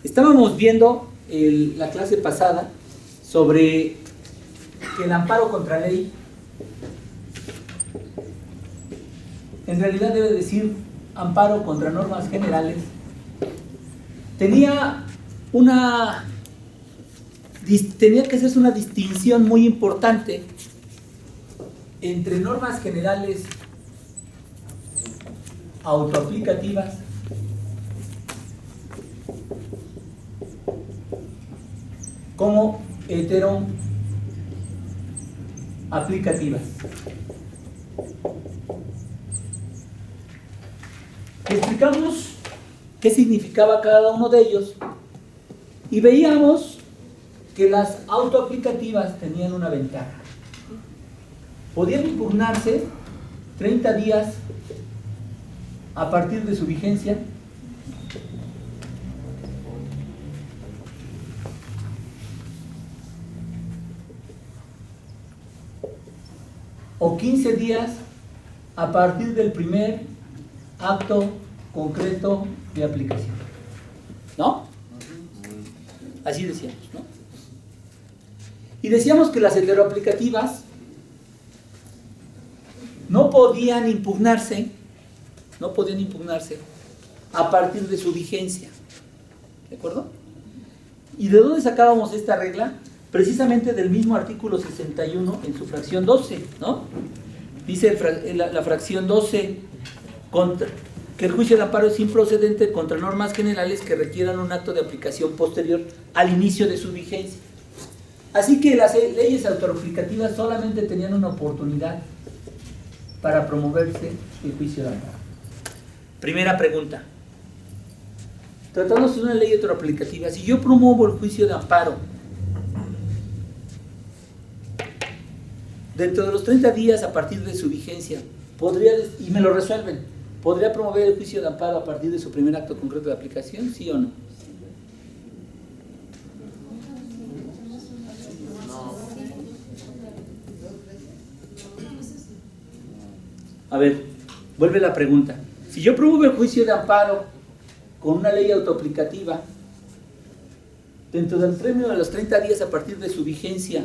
Estábamos viendo la clase pasada sobre que el amparo contra ley en realidad debe decir amparo contra normas generales. Tenía que hacerse una distinción muy importante entre normas generales autoaplicativas como heteroaplicativas. Explicamos qué significaba cada uno de ellos y veíamos que las autoaplicativas tenían una ventaja. Podían impugnarse 30 días a partir de su vigencia o 15 días a partir del primer acto concreto de aplicación. ¿No? Así decíamos, ¿no? Y decíamos que las heteroaplicativas no podían impugnarse a partir de su vigencia. ¿De acuerdo? ¿Y de dónde sacábamos esta regla? Precisamente del mismo artículo 61 en su fracción 12, ¿no? Dice la fracción 12 que el juicio de amparo es improcedente contra normas generales que requieran un acto de aplicación posterior al inicio de su vigencia. Así que las leyes autoaplicativas solamente tenían una oportunidad para promoverse el juicio de amparo. Primera pregunta. Tratándose de una ley autoaplicativa, si yo promuevo el juicio de amparo dentro de los 30 días a partir de su vigencia, y me lo resuelven, ¿podría promover el juicio de amparo a partir de su primer acto concreto de aplicación? ¿Sí o no? A ver, vuelve la pregunta. Si yo promuevo el juicio de amparo con una ley autoaplicativa dentro del término de los 30 días a partir de su vigencia,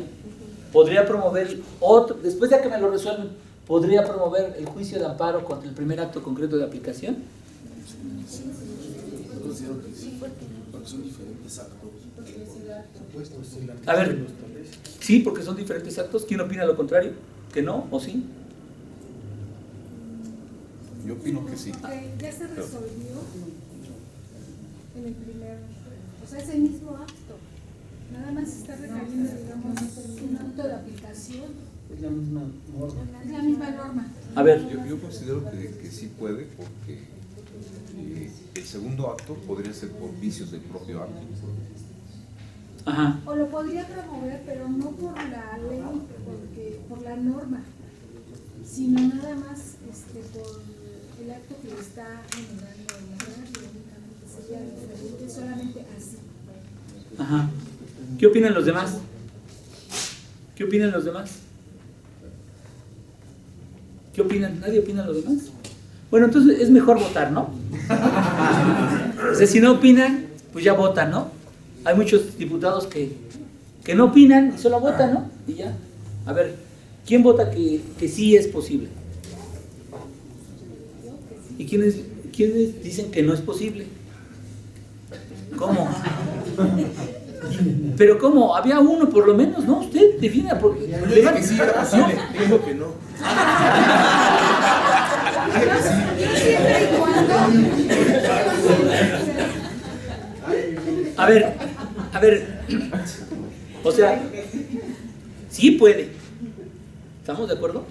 ¿podría promover otro, después de que me lo resuelven, podría promover el juicio de amparo contra el primer acto concreto de aplicación? Son diferentes actos. A ver, sí, porque son diferentes actos. ¿Quién opina lo contrario? ¿Que no o sí? Yo opino que sí. Ya se resolvió en el primer, o sea, es el mismo acto. Nada más está requiriendo, digamos, un acto de aplicación. Es la misma norma. Es la misma norma. A ver, Yo considero que sí puede, porque el segundo acto podría ser por vicios del propio acto. ajá. O lo podría promover, pero no por la ley, por la norma, sino nada más por el acto que le está generando la norma, sería diferente, solamente así. Ajá. ¿Qué opinan los demás? ¿Qué opinan los demás? ¿Qué opinan? ¿Nadie opina los demás? Bueno, entonces es mejor votar, ¿no? O sea, si no opinan, pues ya votan, ¿no? Hay muchos diputados que no opinan y solo votan, ¿no? Y ya. A ver, ¿quién vota que sí es posible? ¿Y quiénes dicen que no es posible? ¿Cómo? Pero ¿cómo? Había uno por lo menos, ¿no? Usted defina porque... Yo dije que sí era posible, dijo que no. Siempre y cuando. A ver, o sea, sí puede. ¿Estamos de acuerdo?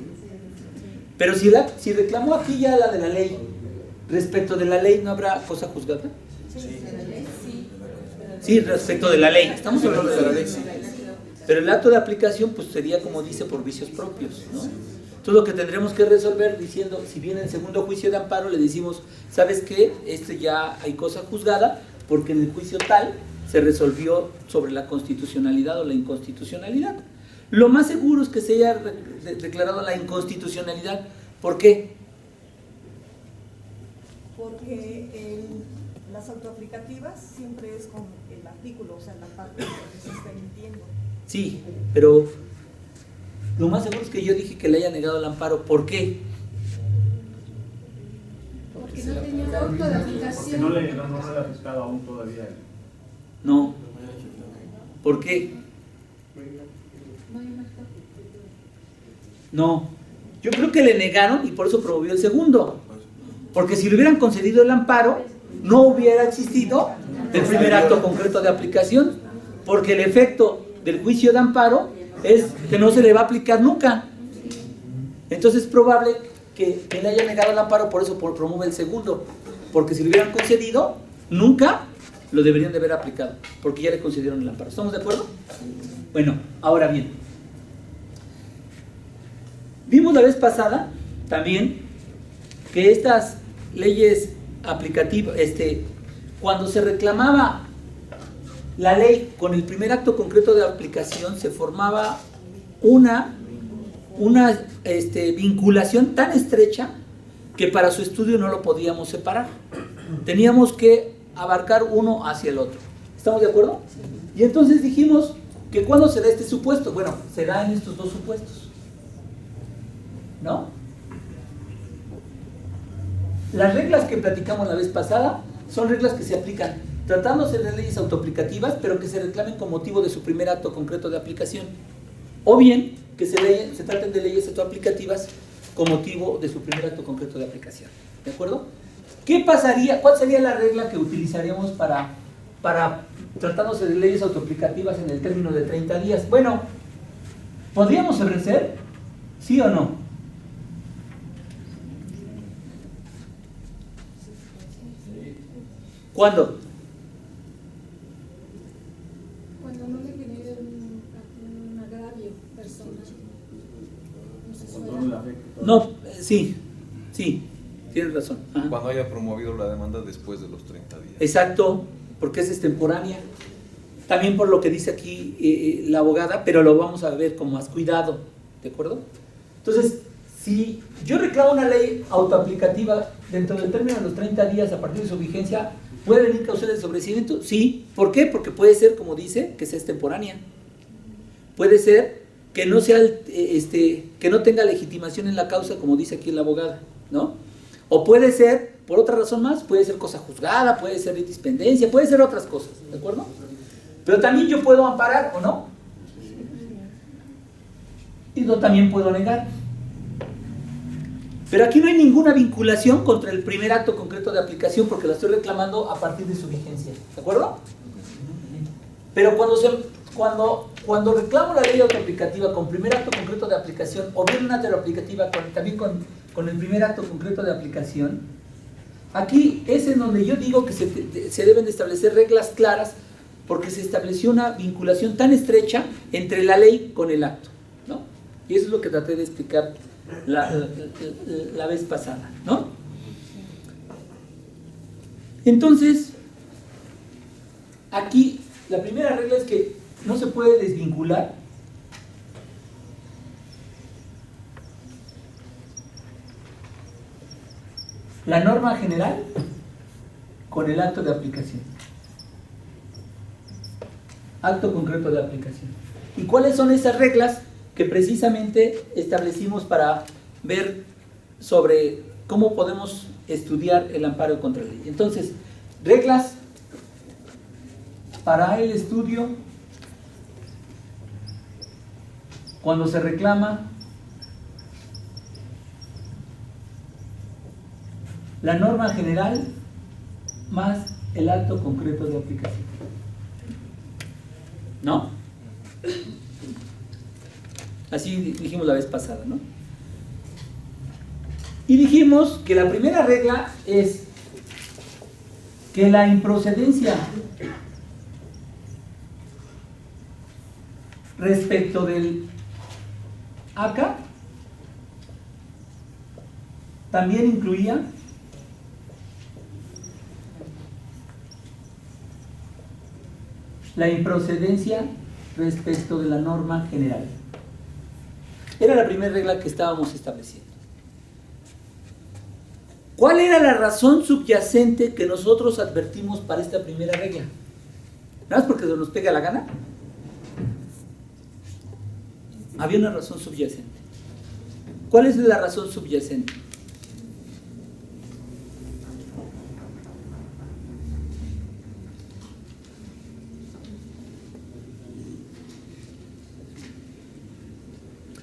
Pero si reclamó aquí ya la de la ley, respecto de la ley, ¿no habrá cosa juzgada? Sí, respecto de la ley. Estamos hablando de la ley. Pero el acto de aplicación, pues sería como dice, por vicios propios, ¿no? Entonces lo que tendremos que resolver diciendo, si viene el segundo juicio de amparo, le decimos, ¿sabes qué? Ya hay cosa juzgada, porque en el juicio tal se resolvió sobre la constitucionalidad o la inconstitucionalidad. Lo más seguro es que se haya declarado la inconstitucionalidad. ¿Por qué? Porque las autoaplicativas siempre es con el artículo, o sea, la parte que se está emitiendo. Sí, pero lo más seguro es que yo dije que le haya negado el amparo. ¿Por qué? Porque no tenía un auto de Porque aplicación. no le ha fiscado aún todavía. No. ¿Por qué? No hay un acto. No. Yo creo que le negaron y por eso promovió el segundo. Porque si le hubieran concedido el amparo, no hubiera existido el primer acto concreto de aplicación. Porque el efecto del juicio de amparo es que no se le va a aplicar nunca. Entonces es probable que le haya negado el amparo, por eso promueve el segundo. Porque si le hubieran concedido, nunca lo deberían de haber aplicado. Porque ya le concedieron el amparo. ¿Estamos de acuerdo? Bueno, ahora bien. Vimos la vez pasada también que estas leyes aplicativas, cuando se reclamaba la ley con el primer acto concreto de aplicación, se formaba una vinculación tan estrecha que para su estudio no lo podíamos separar. Teníamos que abarcar uno hacia el otro. ¿Estamos de acuerdo? Y entonces dijimos que cuando se da este supuesto, bueno, se da en estos dos supuestos, ¿no? Las reglas que platicamos la vez pasada son reglas que se aplican tratándose de leyes autoaplicativas, pero que se reclamen con motivo de su primer acto concreto de aplicación, o bien que se traten de leyes autoaplicativas con motivo de su primer acto concreto de aplicación. ¿De acuerdo? ¿Qué pasaría? ¿Cuál sería la regla que utilizaríamos para tratándose de leyes autoaplicativas en el término de 30 días? Bueno, ¿podríamos ofrecer? ¿Sí o no? ¿Cuándo? Cuando no le genere un agravio personal. Con todo el afecto. No, sí, tienes razón. Ajá. Cuando haya promovido la demanda después de los 30 días. Exacto, porque es extemporánea. También por lo que dice aquí la abogada, pero lo vamos a ver con más cuidado, ¿de acuerdo? Entonces, si yo reclamo una ley autoaplicativa dentro del término de los 30 días a partir de su vigencia, ¿puede venir causal de sobreseimiento? Sí. ¿Por qué? Porque puede ser, como dice, que sea extemporánea. Puede ser que no sea, que no tenga legitimación en la causa, como dice aquí la abogada, ¿no? O puede ser, por otra razón más, puede ser cosa juzgada, puede ser dispendencia, puede ser otras cosas, ¿de acuerdo? Pero también yo puedo amparar, ¿o no? Y yo también puedo negar. Pero aquí no hay ninguna vinculación contra el primer acto concreto de aplicación porque la estoy reclamando a partir de su vigencia, ¿de acuerdo? Pero cuando reclamo la ley autoaplicativa con primer acto concreto de aplicación o bien una heteroaplicativa también con el primer acto concreto de aplicación, aquí es en donde yo digo que se deben de establecer reglas claras porque se estableció una vinculación tan estrecha entre la ley con el acto, ¿no? Y eso es lo que traté de explicar la vez pasada, ¿no? Entonces, aquí la primera regla es que no se puede desvincular la norma general con el acto de aplicación. Acto concreto de aplicación. ¿Y cuáles son esas reglas que precisamente establecimos para ver sobre cómo podemos estudiar el amparo contra la ley? Entonces, reglas para el estudio cuando se reclama la norma general más el acto concreto de aplicación. ¿No? Así dijimos la vez pasada, ¿no? Y dijimos que la primera regla es que la improcedencia respecto del acá también incluía la improcedencia respecto de la norma general. Era la primera regla que estábamos estableciendo. ¿Cuál era la razón subyacente que nosotros advertimos para esta primera regla? ¿Nada más porque se nos pega la gana? Había una razón subyacente. ¿Cuál es la razón subyacente?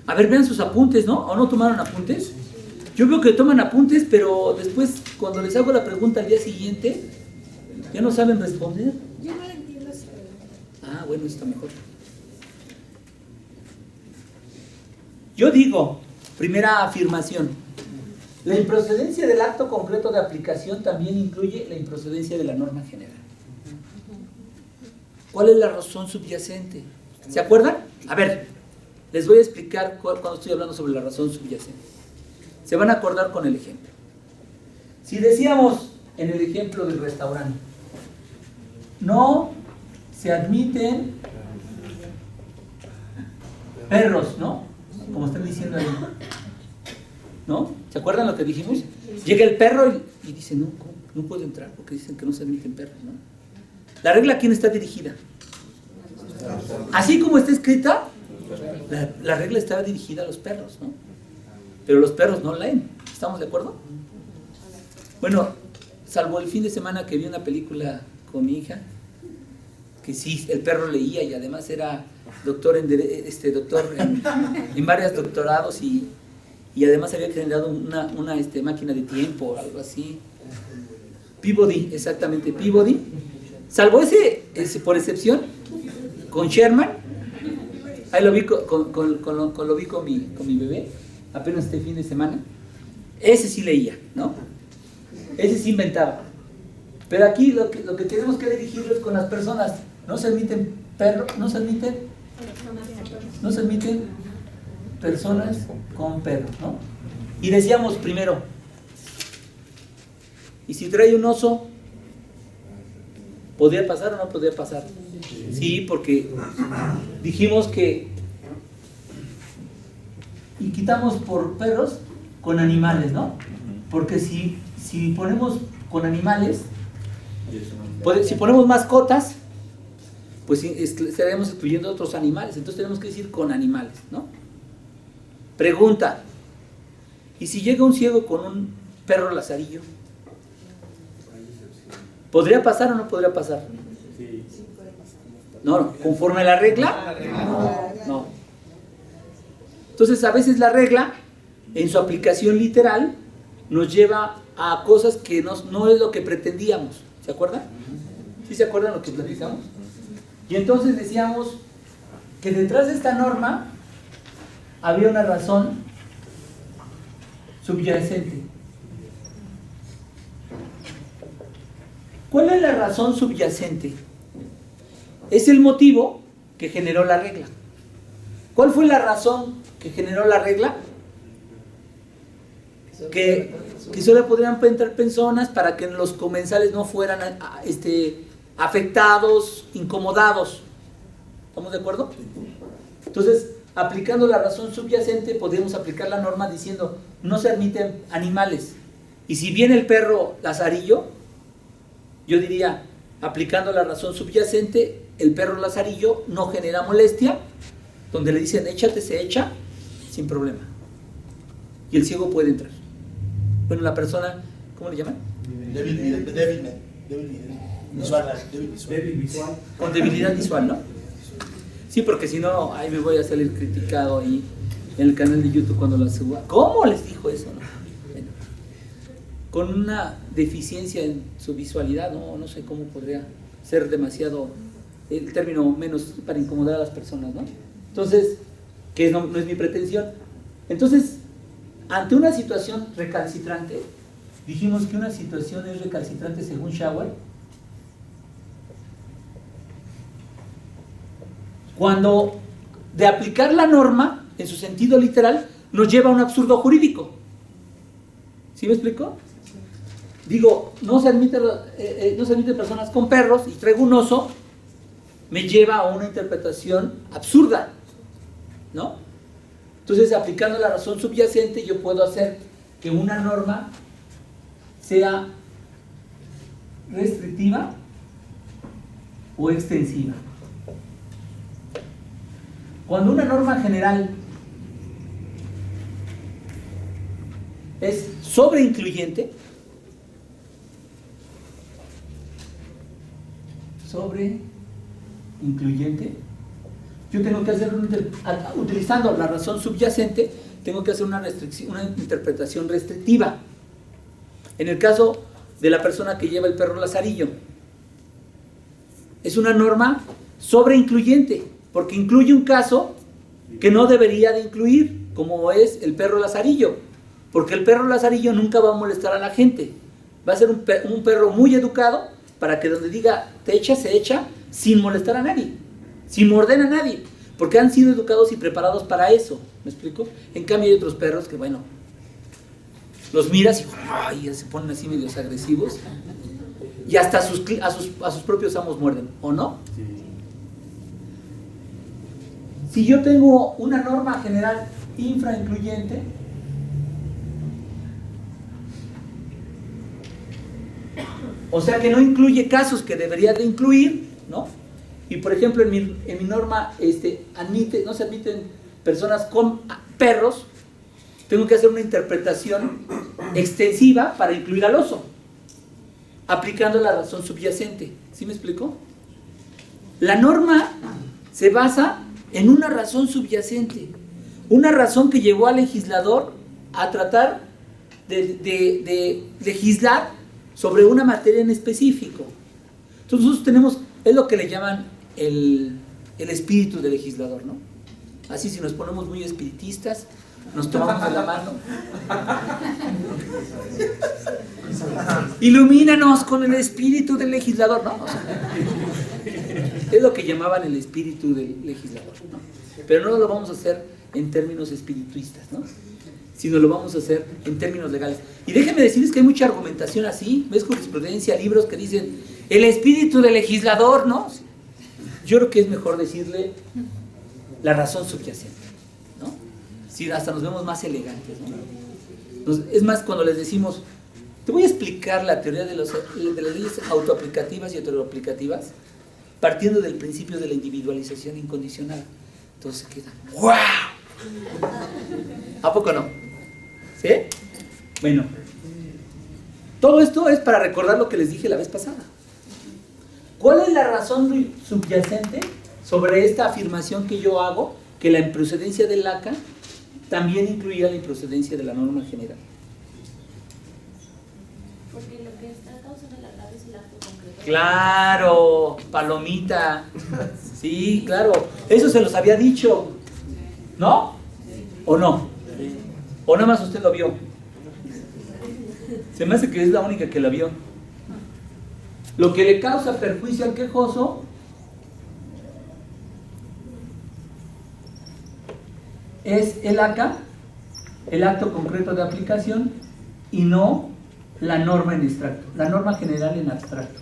A ver, vean sus apuntes, ¿no? ¿O no tomaron apuntes? Yo veo que toman apuntes, pero después, cuando les hago la pregunta al día siguiente, ya no saben responder. Yo no entiendo esa pregunta. Ah, bueno, está mejor. Yo digo, primera afirmación, la improcedencia del acto concreto de aplicación también incluye la improcedencia de la norma general. ¿Cuál es la razón subyacente? ¿Se acuerdan? A ver, les voy a explicar cuando estoy hablando sobre la razón subyacente. Se van a acordar con el ejemplo. Si decíamos en el ejemplo del restaurante, no se admiten perros, ¿no? Como están diciendo ahí, ¿no? ¿Se acuerdan lo que dijimos? Llega el perro y dice, no, ¿cómo? No puedo entrar porque dicen que no se admiten perros, ¿no? ¿La regla a quién está dirigida? Así como está escrita, la regla está dirigida a los perros, ¿no? Pero los perros no leen, ¿estamos de acuerdo? Bueno, salvo el fin de semana que vi una película con mi hija, que sí, el perro leía y además era doctor en varios doctorados y además había generado una máquina de tiempo o algo así. Peabody, exactamente, Peabody. Salvo ese por excepción, con Sherman, ahí lo vi lo vi con mi bebé, apenas este fin de semana. Ese sí leía, ¿no? Ese sí inventaba. Pero aquí lo que tenemos que dirigirlo es con las personas. No se admiten perros, no se admiten personas con perros, ¿no? Y decíamos primero, ¿y si trae un oso? ¿Podría pasar o no podría pasar? Sí, porque dijimos que y quitamos por perros con animales, ¿no? Porque si ponemos con animales, si ponemos mascotas, pues estaremos excluyendo otros animales. Entonces tenemos que decir con animales, ¿no? Pregunta, ¿y si llega un ciego con un perro lazarillo? ¿Podría pasar o no podría pasar? Sí. No, conforme a la regla, no. Entonces a veces la regla, en su aplicación literal, nos lleva a cosas que no es lo que pretendíamos. ¿Se acuerdan? ¿Sí se acuerdan lo que platicamos? Y entonces decíamos que detrás de esta norma había una razón subyacente. ¿Cuál es la razón subyacente? Es el motivo que generó la regla. ¿Cuál fue la razón que generó la regla? Que solo podrían entrar personas para que los comensales no fueran afectados, incomodados. ¿Estamos de acuerdo? Entonces, aplicando la razón subyacente, podríamos aplicar la norma diciendo, no se admiten animales. Y si viene el perro lazarillo, yo diría, aplicando la razón subyacente, el perro lazarillo no genera molestia, donde le dicen, échate, se echa, sin problema. Y el ciego puede entrar. Bueno, la persona, ¿cómo le llaman? Débil visual. Con debilidad visual, ¿no? Sí, porque si no, ahí me voy a salir criticado ahí en el canal de YouTube cuando la suba. ¿Cómo les dijo eso? No? Bueno, con una deficiencia en su visualidad, no sé cómo podría ser demasiado, el término menos para incomodar a las personas, ¿no? Entonces, que no es mi pretensión. Entonces, ante una situación recalcitrante, dijimos que una situación es recalcitrante según Schauer cuando de aplicar la norma en su sentido literal nos lleva a un absurdo jurídico. ¿Sí me explico? Digo, no se admiten personas con perros y traigo un oso, me lleva a una interpretación absurda, ¿no? Entonces, aplicando la razón subyacente, yo puedo hacer que una norma sea restrictiva o extensiva. Cuando una norma general es sobreincluyente, yo tengo que hacer utilizando la razón subyacente, tengo que hacer una interpretación restrictiva. En el caso de la persona que lleva el perro lazarillo, es una norma sobreincluyente, porque incluye un caso que no debería de incluir, como es el perro lazarillo, porque el perro lazarillo nunca va a molestar a la gente, va a ser un perro muy educado, para que donde diga te echa, se echa, sin molestar a nadie, sin morder a nadie, porque han sido educados y preparados para eso, ¿me explico? En cambio hay otros perros que, bueno, los miras y ay, se ponen así medios agresivos, y hasta a sus propios amos muerden, ¿o no? Sí. Si yo tengo una norma general infraincluyente, o sea que no incluye casos que debería de incluir, ¿no? Y por ejemplo en mi norma no se admiten personas con perros, tengo que hacer una interpretación extensiva para incluir al oso, aplicando la razón subyacente. ¿Sí me explico? La norma se basa en una razón subyacente, una razón que llevó al legislador a tratar de legislar sobre una materia en específico. Entonces nosotros tenemos, es lo que le llaman el espíritu del legislador, ¿no? Así, si nos ponemos muy espiritistas, nos tomamos de la mano. Ilumínanos con el espíritu del legislador, ¿no? O sea, es lo que llamaban el espíritu del legislador, ¿no? Pero no lo vamos a hacer en términos espirituistas, ¿no? Sino lo vamos a hacer en términos legales. Y déjenme decirles que hay mucha argumentación así, ves jurisprudencia, libros que dicen el espíritu del legislador, ¿no? Yo creo que es mejor decirle la razón subyacente, ¿no? Sí, hasta nos vemos más elegantes, ¿no? Es más, cuando les decimos, te voy a explicar la teoría de las leyes autoaplicativas y heteroaplicativas, partiendo del principio de la individualización incondicional. Entonces se quedan, ¡wow! ¿A poco no? ¿Sí? Bueno, todo esto es para recordar lo que les dije la vez pasada. ¿Cuál es la razón subyacente sobre esta afirmación que yo hago, que la improcedencia del ACA también incluía la improcedencia de la norma general? Porque lo que está causando el agravio es el acto concreto. Claro, palomita. Sí, claro. Eso se los había dicho. ¿No? ¿O no? ¿O nada más usted lo vio? Se me hace que es la única que la vio. Lo que le causa perjuicio al quejoso es el ACA, el acto concreto de aplicación, y no la norma en abstracto, la norma general en abstracto.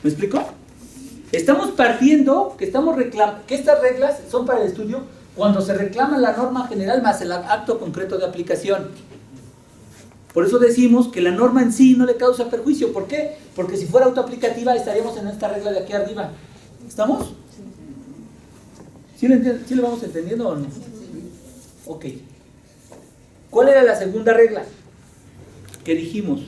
¿Me explico? Estamos partiendo que estas reglas son para el estudio cuando se reclama la norma general más el acto concreto de aplicación. Por eso decimos que la norma en sí no le causa perjuicio. ¿Por qué? Porque si fuera autoaplicativa estaríamos en esta regla de aquí arriba. ¿Estamos? ¿Sí le vamos entendiendo o no? Ok. ¿Cuál era la segunda regla que dijimos?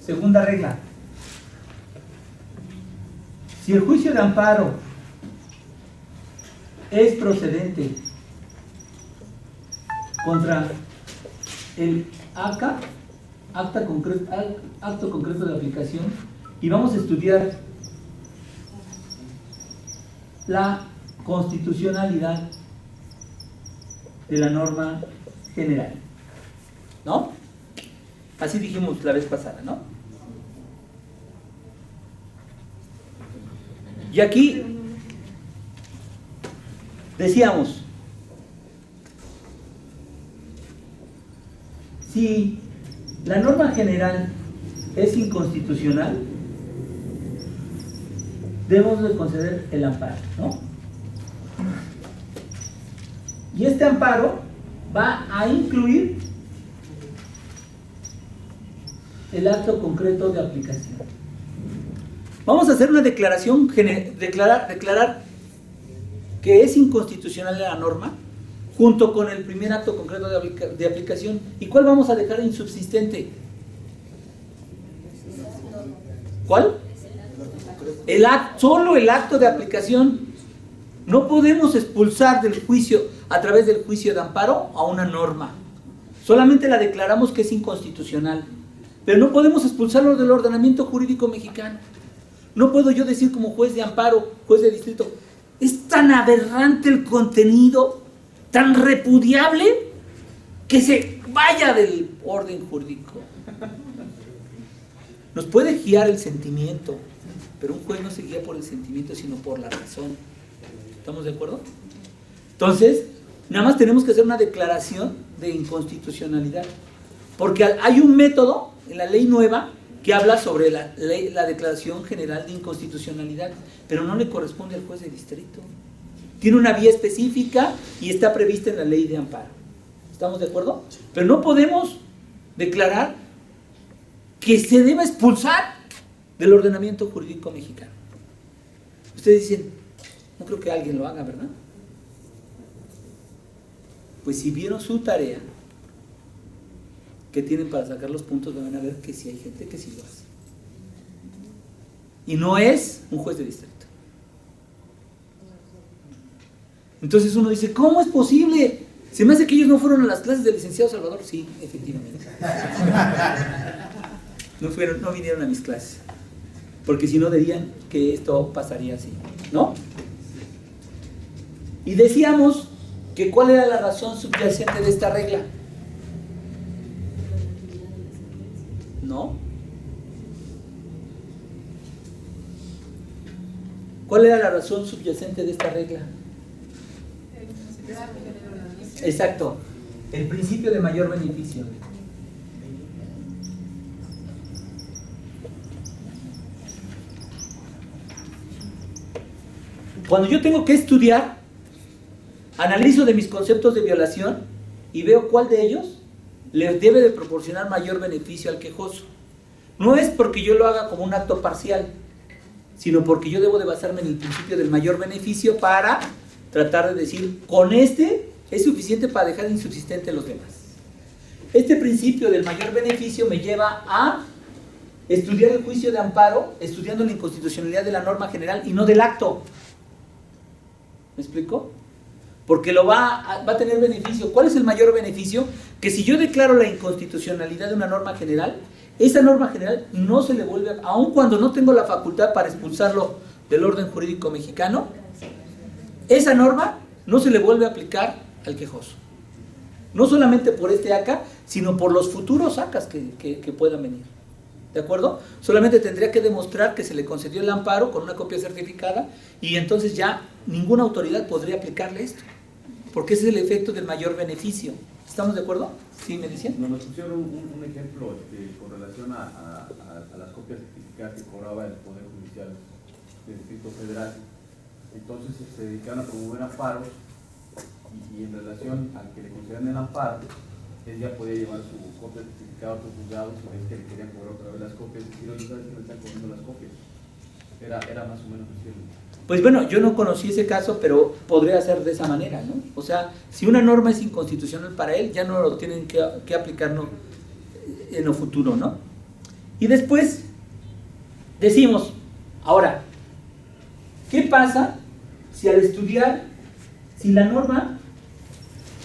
Segunda regla. Si el juicio de amparo es procedente contra el ACA, acto concreto de aplicación, y vamos a estudiar la constitucionalidad de la norma general, ¿no? Así dijimos la vez pasada, ¿no? Y aquí decíamos, si la norma general es inconstitucional, debemos de conceder el amparo, ¿no? Y este amparo va a incluir el acto concreto de aplicación. Vamos a hacer una declaración, declarar que es inconstitucional la norma, junto con el primer acto concreto de aplicación. ¿Y cuál vamos a dejar insubsistente? ¿Cuál? Solo el acto de aplicación. No podemos expulsar del juicio, a través del juicio de amparo, a una norma. Solamente la declaramos que es inconstitucional. Pero no podemos expulsarlo del ordenamiento jurídico mexicano. No puedo yo decir como juez de amparo, juez de distrito, es tan aberrante el contenido, tan repudiable, que se vaya del orden jurídico. Nos puede guiar el sentimiento, pero un juez no se guía por el sentimiento, sino por la razón. ¿Estamos de acuerdo? Entonces, nada más tenemos que hacer una declaración de inconstitucionalidad. Porque hay un método en la ley nueva que habla sobre la declaración general de inconstitucionalidad, pero no le corresponde al juez de distrito. Tiene una vía específica y está prevista en la ley de amparo. ¿Estamos de acuerdo? Pero no podemos declarar que se deba expulsar del ordenamiento jurídico mexicano. Ustedes dicen, no creo que alguien lo haga, ¿verdad? Pues si vieron su tarea que tienen para sacar los puntos, van a ver que sí hay gente que sí lo hace. Y no es un juez de distrito. Entonces uno dice, ¿cómo es posible? Se me hace que ellos no fueron a las clases del licenciado Salvador. Sí, efectivamente. No vinieron a mis clases. Porque si no dirían que esto pasaría así, ¿no? Y decíamos que ¿cuál era la razón subyacente de esta regla? ¿No? ¿Cuál era la razón subyacente de esta regla? Exacto, el principio de mayor beneficio. Cuando yo tengo que estudiar, analizo de mis conceptos de violación y veo cuál de ellos le debe de proporcionar mayor beneficio al quejoso. No es porque yo lo haga como un acto parcial, sino porque yo debo de basarme en el principio del mayor beneficio para tratar de decir, con este es suficiente para dejar insubsistente los demás. Este principio del mayor beneficio me lleva a estudiar el juicio de amparo, estudiando la inconstitucionalidad de la norma general y no del acto. ¿Me explico? Porque va a tener beneficio. ¿Cuál es el mayor beneficio? Que si yo declaro la inconstitucionalidad de una norma general, esa norma general no se le vuelve, aun cuando no tengo la facultad para expulsarlo del orden jurídico mexicano, esa norma no se le vuelve a aplicar al quejoso. No solamente por este ACA, sino por los futuros ACAs que puedan venir. ¿De acuerdo? Solamente tendría que demostrar que se le concedió el amparo con una copia certificada y entonces ya ninguna autoridad podría aplicarle esto. Porque ese es el efecto del mayor beneficio. ¿Estamos de acuerdo? ¿Sí me decían? Nos pusieron un ejemplo con relación a las copias certificadas que cobraba el Poder Judicial del Distrito Federal. Entonces se dedicaron a promover amparos y en relación al que le concedían el amparo, él ya podía llevar su copia certificada a otros juzgados y ves que le querían cobrar otra vez las copias y decir, oye, ¿sabes que me están cobrando las copias? Era más o menos así. Pues bueno, yo no conocí ese caso, pero podría ser de esa manera, ¿no? O sea, si una norma es inconstitucional para él, ya no lo tienen que aplicarlo en lo futuro, ¿no? Y después decimos, ahora, ¿qué pasa si al estudiar, si la norma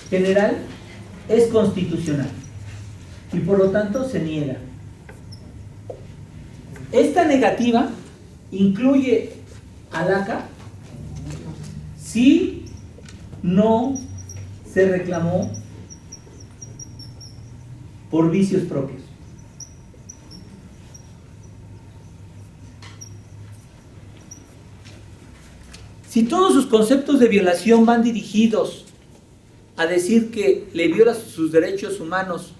general es constitucional y por lo tanto se niega? Esta negativa incluye al ACA si no se reclamó por vicios propios. Si todos sus conceptos de violación van dirigidos a decir que le viola sus derechos humanos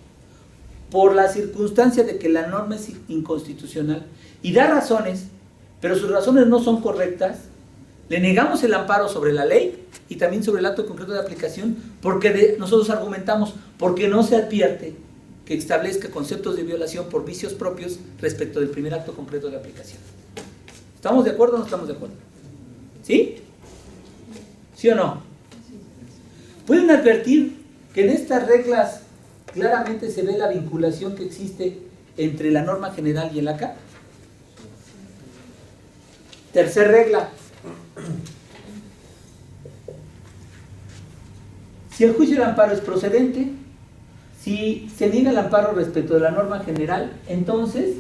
por la circunstancia de que la norma es inconstitucional y da razones, pero sus razones no son correctas, Le negamos el amparo sobre la ley y también sobre el acto concreto de aplicación porque nosotros argumentamos porque no se advierte que establezca conceptos de violación por vicios propios respecto del primer acto concreto de aplicación. ¿Estamos de acuerdo o no estamos de acuerdo? ¿Sí? ¿Sí o no? Pueden advertir que en estas reglas claramente se ve la vinculación que existe entre la norma general y el ACA. Tercer regla. Si el juicio de amparo es procedente, si se niega el amparo respecto de la norma general, entonces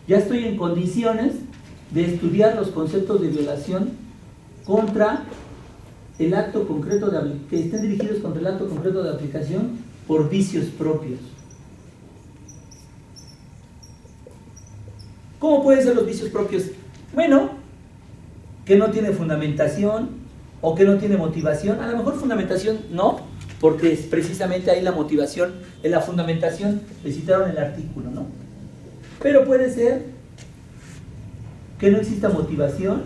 ya estoy en condiciones de estudiar los conceptos de violación contra el acto concreto que estén dirigidos contra el acto concreto de aplicación por vicios propios. ¿Cómo pueden ser los vicios propios? Bueno, que no tiene fundamentación o que no tiene motivación. A lo mejor fundamentación no, porque es precisamente ahí la motivación, en la fundamentación le citaron el artículo, ¿no? Pero puede ser que no exista motivación,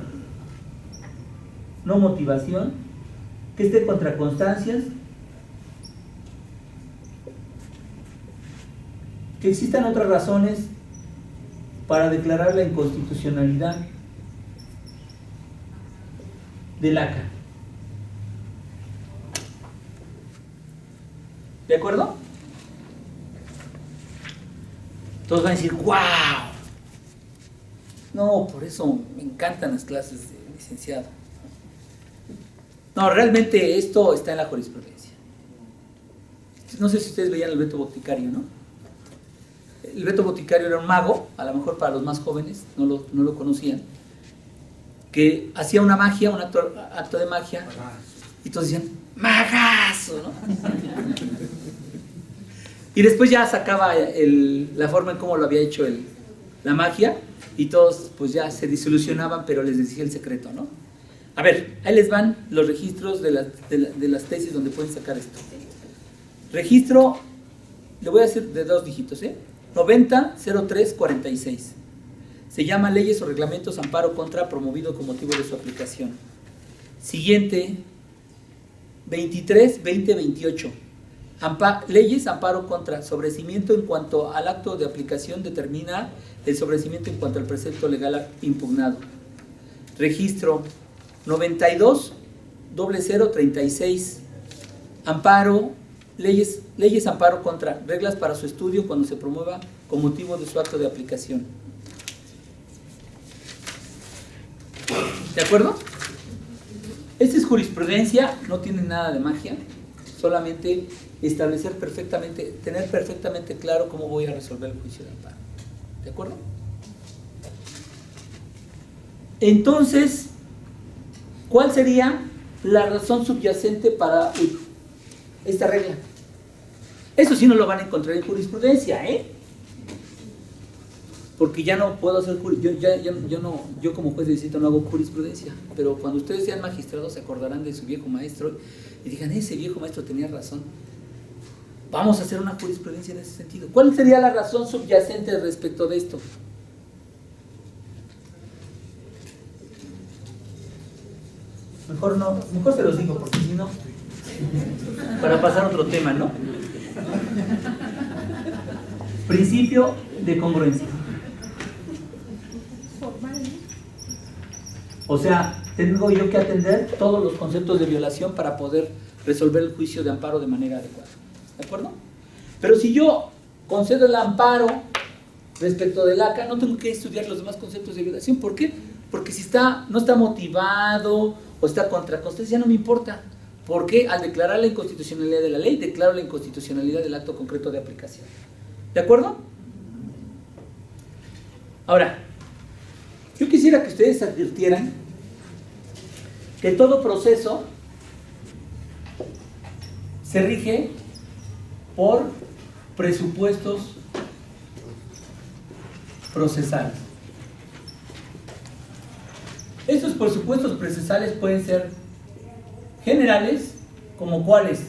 no motivación, que esté contra constancias, que existan otras razones para declarar la inconstitucionalidad del ACA. ¿De acuerdo? Todos van a decir, ¡wow! No, por eso me encantan las clases de licenciado. No, realmente esto está en la jurisprudencia. No sé si ustedes veían el Beto Boticario, ¿no? El Beto Boticario era un mago, a lo mejor para los más jóvenes no lo conocían, que hacía una magia, un acto de magia, y todos decían, ¡magazo! ¿No? Y después ya sacaba la forma en cómo lo había hecho la magia, y todos pues ya se disolucionaban, pero les decía el secreto, ¿no? A ver, ahí les van los registros de las tesis donde pueden sacar esto. Registro, le voy a hacer de 2 dígitos, 900346. Se llama Leyes o Reglamentos Amparo contra promovido con motivo de su aplicación. Siguiente, 23-2028. Leyes amparo contra sobrecimiento en cuanto al acto de aplicación determina el sobrecimiento en cuanto al precepto legal impugnado. Registro 92-0036. Amparo, leyes amparo contra reglas para su estudio cuando se promueva con motivo de su acto de aplicación. ¿De acuerdo? Esta es jurisprudencia, no tiene nada de magia, solamente establecer perfectamente, tener perfectamente claro cómo voy a resolver el juicio de amparo. ¿De acuerdo? Entonces, ¿cuál sería la razón subyacente para esta regla? Eso sí no lo van a encontrar en jurisprudencia, porque ya no puedo hacer yo como juez de distrito no hago jurisprudencia, pero cuando ustedes sean magistrados se acordarán de su viejo maestro y digan, ese viejo maestro tenía razón. Vamos a hacer una jurisprudencia en ese sentido. ¿Cuál sería la razón subyacente respecto de esto? Mejor se los digo, porque si no, para pasar a otro tema, ¿no? Principio de congruencia. O sea, tengo yo que atender todos los conceptos de violación para poder resolver el juicio de amparo de manera adecuada. ¿De acuerdo? Pero si yo concedo el amparo respecto del ACA, no tengo que estudiar los demás conceptos de violación. ¿Por qué? Porque si no está motivado o está contra constancia, no me importa. Porque al declarar la inconstitucionalidad de la ley, declaro la inconstitucionalidad del acto concreto de aplicación. ¿De acuerdo? Ahora, yo quisiera que ustedes advirtieran que todo proceso se rige por presupuestos procesales. Estos presupuestos procesales pueden ser generales, como cuáles,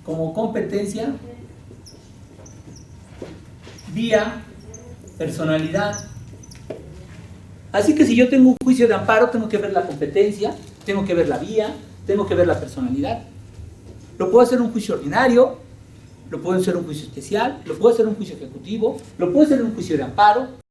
como competencia, vía, personalidad, Así que si yo tengo un juicio de amparo, tengo que ver la competencia, tengo que ver la vía, tengo que ver la personalidad. Lo puedo hacer en un juicio ordinario, lo puedo hacer en un juicio especial, lo puedo hacer en un juicio ejecutivo, lo puedo hacer en un juicio de amparo.